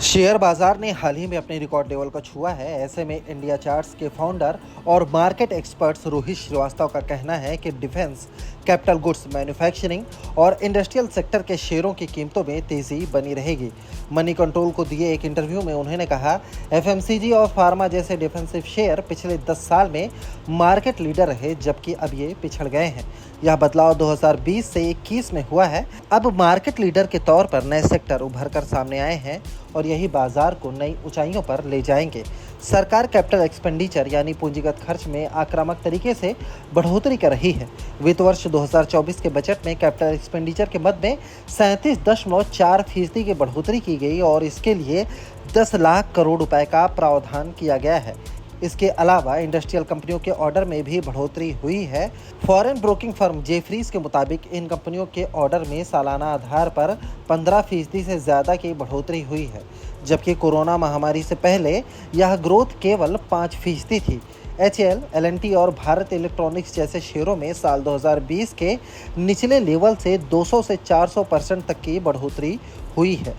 Share बाजार ने हाल ही में अपने रिकॉर्ड लेवल को छुआ है। ऐसे में इंडिया चार्ट्स के फाउंडर और मार्केट एक्सपर्ट्स रोहित श्रीवास्तव का कहना है कि डिफेंस, कैपिटल गुड्स, मैन्युफैक्चरिंग और इंडस्ट्रियल सेक्टर के शेयरों की कीमतों में तेजी बनी रहेगी। मनी कंट्रोल को दिए एक इंटरव्यू में उन्होंने कहा, एफएमसीजी और फार्मा जैसे डिफेंसिव शेयर पिछले 10 साल में मार्केट लीडर रहे, जबकि अब ये पिछड़ गए हैं। यह बदलाव 2020 से 21 में हुआ है। अब मार्केट लीडर के तौर पर नए सेक्टर उभर कर सामने आए हैं और यही बाजार को नई ऊंचाइयों पर ले जाएंगे। सरकार कैपिटल एक्सपेंडिचर यानी पूंजीगत खर्च में आक्रामक तरीके से बढ़ोतरी कर रही है। वित्त वर्ष 2024 के बजट में कैपिटल एक्सपेंडिचर के मद में 37.4% की बढ़ोतरी की गई और इसके लिए 10 लाख करोड़ रुपए का प्रावधान किया गया है। इसके अलावा इंडस्ट्रियल कंपनियों के ऑर्डर में भी बढ़ोतरी हुई है। फॉरेन ब्रोकिंग फर्म जेफरीज के मुताबिक इन कंपनियों के ऑर्डर में सालाना आधार पर 15% से ज़्यादा की बढ़ोतरी हुई है, जबकि कोरोना महामारी से पहले यह ग्रोथ केवल 5% थी। HL, L&T और भारत इलेक्ट्रॉनिक्स जैसे शेयरों में साल 2020 के निचले लेवल से 200 से 400% तक की बढ़ोतरी हुई है।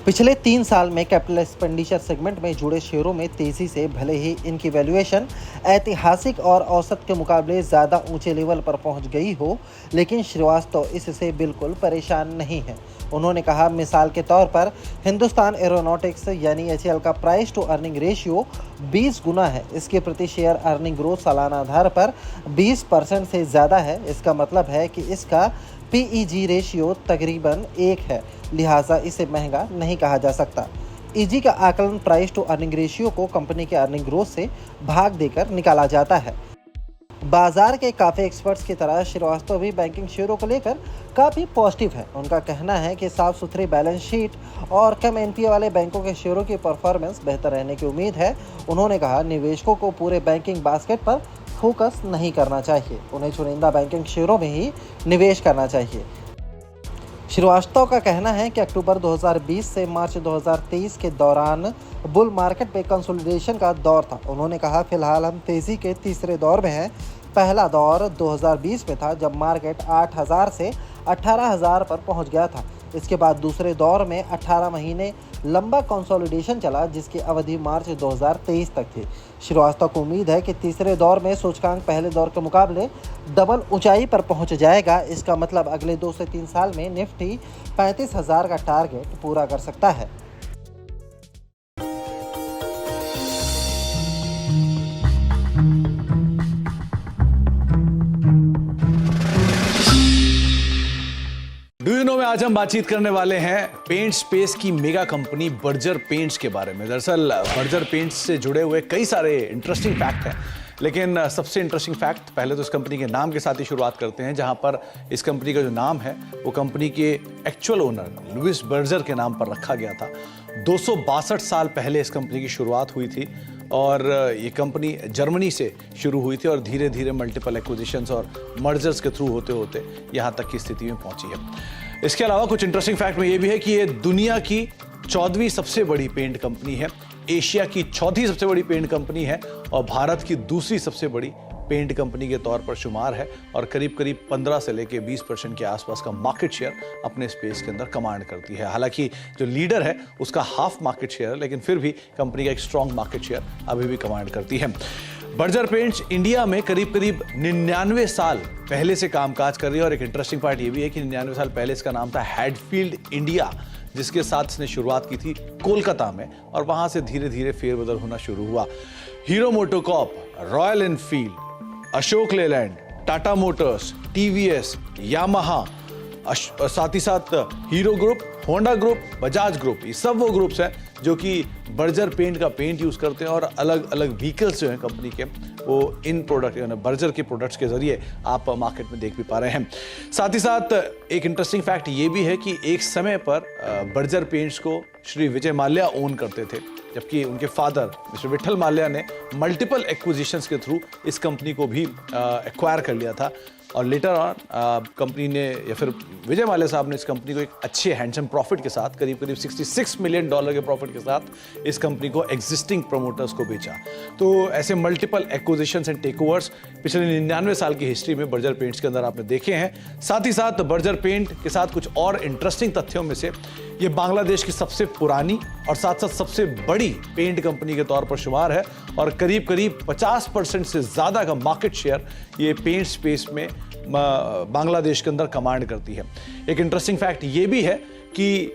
पिछले 3 साल में कैपिटल एक्सपेंडिचर सेगमेंट में जुड़े शेयरों में तेजी से भले ही इनकी वैल्यूएशन ऐतिहासिक और औसत के मुकाबले ज़्यादा ऊंचे लेवल पर पहुंच गई हो, लेकिन श्रीवास्तव इससे बिल्कुल परेशान नहीं है। उन्होंने कहा, मिसाल के तौर पर हिंदुस्तान एरोनॉटिक्स यानी HAL का प्राइस टू अर्निंग रेशियो 20 गुना है। इसके प्रति शेयर अर्निंग ग्रोथ सालाना आधार पर 20% से ज़्यादा है। इसका मतलब है कि इसका PEG रेशियो तकरीबन 1 है, लिहाजा इसे महंगा नहीं कहा जा सकता। EG का आकलन प्राइस टू अर्निंग रेशियो को कंपनी के अर्निंग ग्रोथ से भाग देकर निकाला जाता है। बाजार के काफ़ी एक्सपर्ट्स की तरह श्रीवास्तव भी बैंकिंग शेयरों को लेकर काफ़ी पॉजिटिव है। उनका कहना है कि साफ सुथरी बैलेंस शीट और कम NPA वाले बैंकों के शेयरों की परफॉर्मेंस बेहतर रहने की उम्मीद है। उन्होंने कहा, निवेशकों को पूरे बैंकिंग बास्केट पर फोकस नहीं करना चाहिए, उन्हें चुनिंदा बैंकिंग शेयरों में ही निवेश करना चाहिए। श्रीवास्तव का कहना है कि अक्टूबर 2020 से मार्च 2023 के दौरान बुल मार्केट में कंसोलिडेशन का दौर था। उन्होंने कहा, फिलहाल हम तेजी के तीसरे दौर में हैं। पहला दौर 2020 में था, जब मार्केट 8,000 से 18,000 पर पहुंच गया था। इसके बाद दूसरे दौर में 18 महीने लंबा कंसोलिडेशन चला, जिसकी अवधि मार्च 2023 तक थी। श्रीवास्तव को उम्मीद है कि तीसरे दौर में सूचकांक पहले दौर के मुकाबले डबल ऊंचाई पर पहुंच जाएगा। इसका मतलब अगले 2 से 3 साल में निफ्टी 35,000 का टारगेट पूरा कर सकता है। डू यू नो में आज हम बातचीत करने वाले हैं पेंट स्पेस की मेगा कंपनी बर्जर पेंट्स के बारे में। दरअसल बर्जर पेंट्स से जुड़े हुए कई सारे इंटरेस्टिंग फैक्ट हैं, लेकिन सबसे इंटरेस्टिंग फैक्ट पहले तो इस कंपनी के नाम के साथ ही शुरुआत करते हैं, जहां पर इस कंपनी का जो नाम है वो कंपनी के एक्चुअल ओनर लुइस बर्जर के नाम पर रखा गया था। 262 साल पहले इस कंपनी की शुरुआत हुई थी और ये कंपनी जर्मनी से शुरू हुई थी और धीरे धीरे मल्टीपल एक्विजिशंस और मर्जर्स के थ्रू होते होते यहाँ तक की स्थिति में पहुंची है। इसके अलावा कुछ इंटरेस्टिंग फैक्ट में ये भी है कि ये दुनिया की 14वीं सबसे बड़ी पेंट कंपनी है, एशिया की 4थी सबसे बड़ी पेंट कंपनी है और भारत की दूसरी सबसे बड़ी पेंट कंपनी के तौर पर शुमार है और करीब करीब 15 से लेकर 20% के आसपास का मार्केट शेयर अपने स्पेस के अंदर कमांड करती है। हालांकि जो लीडर है उसका हाफ मार्केट शेयर है, लेकिन फिर भी कंपनी का एक स्ट्रॉन्ग मार्केट शेयर अभी भी कमांड करती है। बर्जर पेंट्स इंडिया में करीब करीब 99 साल पहले से कामकाज कर रही है और एक इंटरेस्टिंग पार्ट ये भी है कि 99 साल पहले इसका नाम था हैडफील्ड इंडिया, जिसके साथ इसने शुरुआत की थी कोलकाता में और वहां से धीरे धीरे फेरबदल होना शुरू हुआ। Hero MotoCorp, royal Enfield, Ashok Leyland, Tata Motors, TVS, Yamaha, साथ ही साथ hero group, Honda group, Bajaj group, ये सब वो ग्रुप्स हैं जो कि बर्जर पेंट का पेंट यूज करते हैं और अलग अलग व्हीकल्स जो हैं कंपनी के वो इन प्रोडक्ट यानी बर्जर के प्रोडक्ट्स के जरिए आप मार्केट में देख भी पा रहे हैं। साथ ही साथ एक इंटरेस्टिंग फैक्ट ये भी है कि एक समय पर बर्जर पेंट्स को श्री विजय माल्या ओन करते थे, जबकि उनके फादर मिस्टर विठल माल्या ने मल्टीपल एक्विजिशंस के थ्रू इस कंपनी को भी एक्वायर कर लिया था। और लेटर ऑन कंपनी ने या फिर विजय माल्या साहब ने इस कंपनी को एक अच्छे हैंडसम प्रॉफिट के साथ करीब करीब $66 मिलियन के प्रॉफिट के साथ इस कंपनी को एग्जिस्टिंग प्रमोटर्स को बेचा। तो ऐसे मल्टीपल एक्विजिशंस एंड टेकओवर्स पिछले 99 साल की हिस्ट्री में बर्जर पेंट्स के अंदर आपने देखे हैं। साथ ही साथ बर्जर पेंट के साथ कुछ और इंटरेस्टिंग तथ्यों में से ये बांग्लादेश की सबसे पुरानी और साथ साथ सबसे बड़ी पेंट कंपनी के तौर पर शुमार है और करीब करीब 50% से ज़्यादा का मार्केट शेयर ये पेंट स्पेस में बांग्लादेश के अंदर कमांड करती है। एक इंटरेस्टिंग फैक्ट ये भी है कि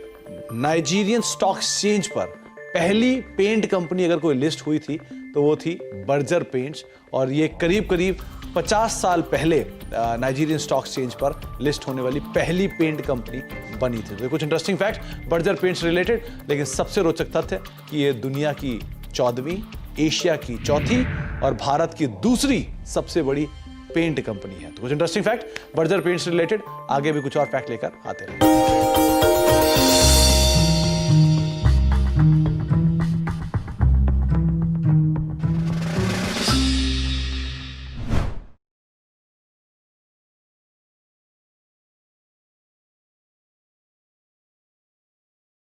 नाइजीरियन स्टॉक एक्सचेंज पर पहली पेंट कंपनी अगर कोई लिस्ट हुई थी तो वो थी बर्जर पेंट्स और ये करीब करीब 50 साल पहले नाइजीरियन स्टॉक एक्सचेंज पर लिस्ट होने वाली पहली पेंट कंपनी बनी थी। तो कुछ interesting fact Berger paints related, लेकिन सबसे रोचक तथ्य कि ये दुनिया की 14वीं, एशिया की 4थी और भारत की दूसरी सबसे बड़ी पेंट कंपनी है। तो कुछ interesting fact Berger paints related, आगे भी कुछ और फैक्ट लेकर आते रहेंगे।